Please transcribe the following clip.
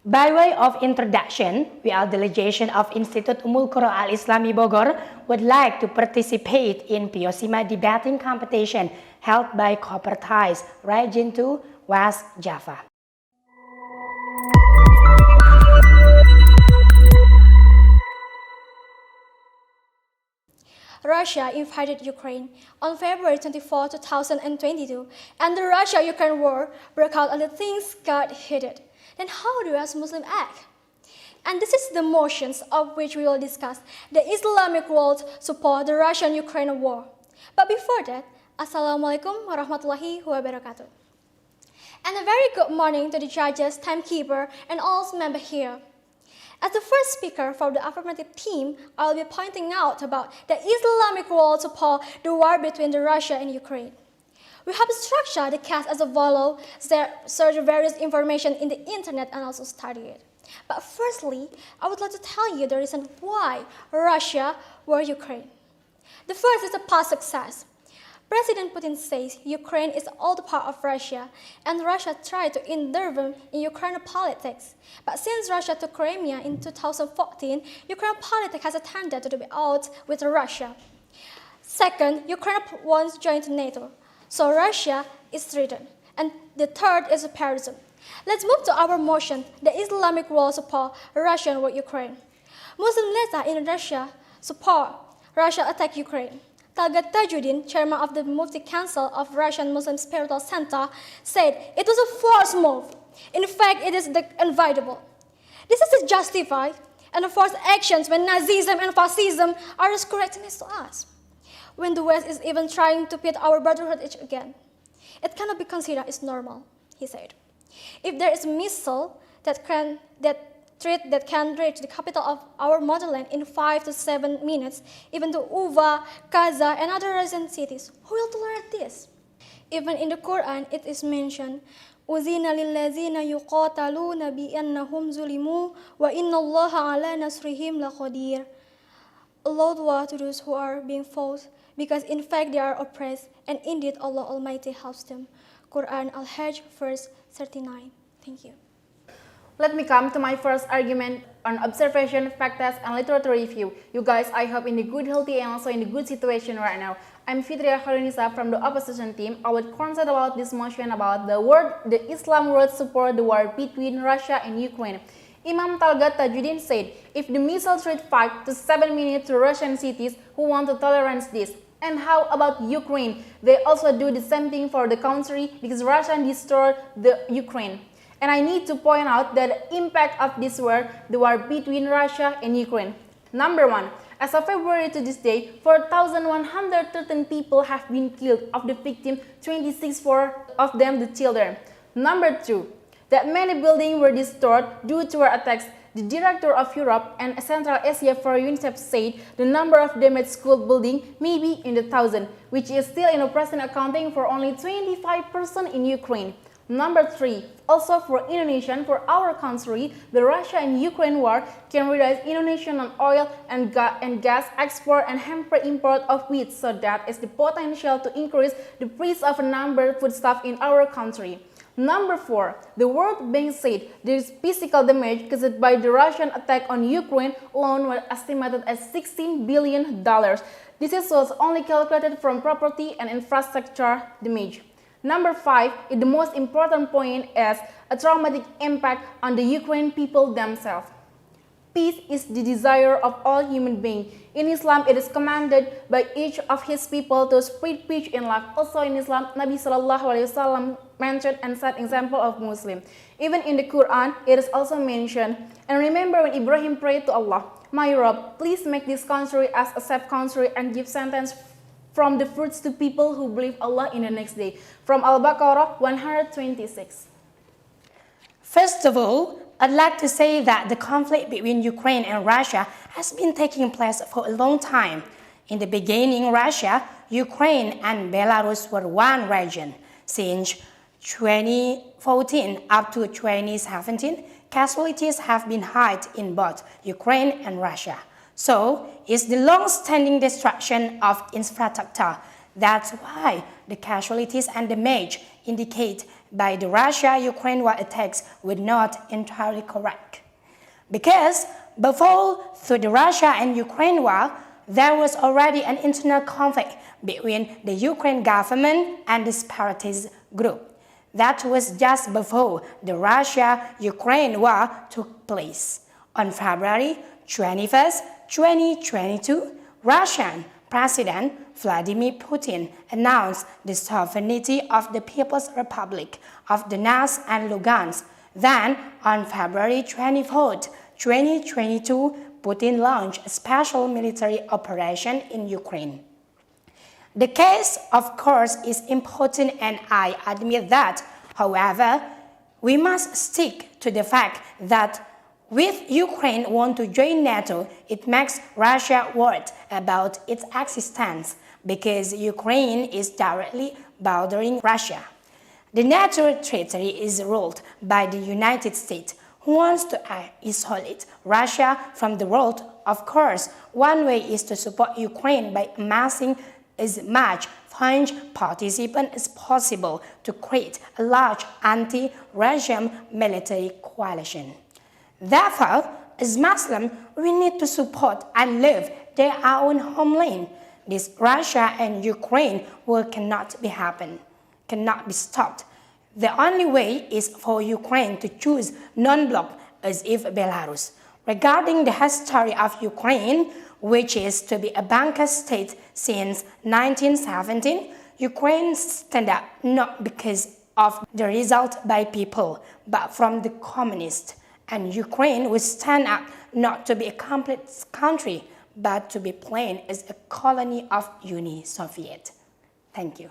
By way of introduction, we are delegation of Institute Ummul Qura Al-Islami Bogor would like to participate in Piosima debating competition held by Kopertais, Region 2, West Java. Russia invaded Ukraine on February 24, 2022, and the Russia-Ukraine war broke out and things got heated. Then how do us Muslims act? And this is the motions of which we will discuss. The Islamic world support the Russian-Ukraine war. But before that, Assalamualaikum warahmatullahi wabarakatuh. And a very good morning to the judges, timekeeper, and all members here. As the first speaker for the affirmative team, I will be pointing out about the Islamic world support the war between Russia and Ukraine. We have structured the case as follows: search various information in the internet and also study it. But firstly, I would like to tell you the reason why Russia war Ukraine. The first is a past success. President Putin says Ukraine is all the part of Russia, and Russia tried to intervene in Ukrainian politics. But since Russia took Crimea in 2014, Ukrainian politics has tended to be out with Russia. Second, Ukraine wants to join NATO, so Russia is threatened. And the third is terrorism. Let's move to our motion, the Islamic world support Russia with Ukraine. Muslim leaders in Russia support Russia attack Ukraine. Talgat Tajuddin, chairman of the Mufti Council of Russian Muslim Spiritual Center, said it was a forced move. In fact, it is unavoidable. This is justified and the forced actions when Nazism and fascism are as correctness to us. When the West is even trying to pit our brotherhood again, it cannot be considered as normal, he said. If there is a missile that can reach the capital of our motherland in 5 to 7 minutes, even to Uva, Gaza, and other Russian cities, who will tolerate this? Even in the Quran, it is mentioned, أُذِنَ لِلَّذِينَ يُقَاتَلُونَ بِأَنَّهُمْ ظُلِمُوا وَإِنَّ اللَّهَ عَلَى نَصْرِهِمْ لَقَدِيرٌ. Allowed war to those who are being fought, because in fact they are oppressed, and indeed Allah Almighty helps them. Quran Al-Hajj, verse 39. Thank you. Let me come to my first argument on observation, fact test, and literature review. You guys, I hope in a good, healthy, and also in a good situation right now. I'm Fitria Khairunisa from the opposition team. I would concern about this motion about the Islam world support the war between Russia and Ukraine. Imam Talgat Tajuddin said, if the missiles reach 5 to 7 minutes to Russian cities, who want to tolerate this? And how about Ukraine? They also do the same thing for the country because Russia destroyed the Ukraine. And I need to point out that the impact of this war, the war between Russia and Ukraine. Number 1, as of February to this day, 4,113 people have been killed. Of the victims, 26 of them the children. Number 2, that many buildings were destroyed due to our attacks. The director of Europe and Central Asia for UNICEF said the number of damaged school buildings may be in the thousands, which is still in present accounting for only 25% in Ukraine. Number 3, also for Indonesia, for our country, the Russia and Ukraine war can reduce Indonesian oil and gas export and hamper import of wheat, so that is the potential to increase the price of a number of foodstuffs in our country. Number 4, the World Bank said there is physical damage caused by the Russian attack on Ukraine alone was estimated at $16 billion. This was only calculated from property and infrastructure damage. Number 5, the most important point is a traumatic impact on the Ukrainian people themselves. Peace is the desire of all human beings. In Islam, it is commanded by each of his people to spread peace in life. Also in Islam, Nabi Sallallahu Alaihi Wasallam mentioned and set example of Muslim. Even in the Quran, it is also mentioned. And remember when Ibrahim prayed to Allah, "My Rabb, please make this country as a safe country and give sentence from the fruits to people who believe Allah in the next day." From Al-Baqarah 126. First of all, I'd like to say that the conflict between Ukraine and Russia has been taking place for a long time. In the beginning, Russia, Ukraine, and Belarus were one region. Since 2014 up to 2017, casualties have been high in both Ukraine and Russia. So, it's the long-standing destruction of infrastructure. That's why the casualties and damage indicate by the Russia-Ukraine war attacks were not entirely correct. Because before through the Russia and Ukraine war, there was already an internal conflict between the Ukraine government and the separatist group. That was just before the Russia-Ukraine war took place. On February 21st, 2022, Russian President Vladimir Putin announced the sovereignty of the People's Republic of Donetsk and Lugansk. Then, on February 24th, 2022, Putin launched a special military operation in Ukraine. The case, of course, is important, and I admit that. However, we must stick to the fact that with Ukraine want to join NATO, it makes Russia worried about its existence because Ukraine is directly bordering Russia. The NATO treaty is ruled by the United States, who wants to isolate Russia from the world. Of course, one way is to support Ukraine by amassing as much foreign participants as possible to create a large anti-Russian military coalition. Therefore, as Muslims, we need to support and love their own homeland. This Russia and Ukraine war cannot be stopped. The only way is for Ukraine to choose non-bloc as if Belarus. Regarding the history of Ukraine, which is to be a banker state since 1917, Ukraine stand up not because of the result by people, but from the communists. And Ukraine will stand up not to be a complete country, but to be plain as a colony of Uni Soviet. Thank you.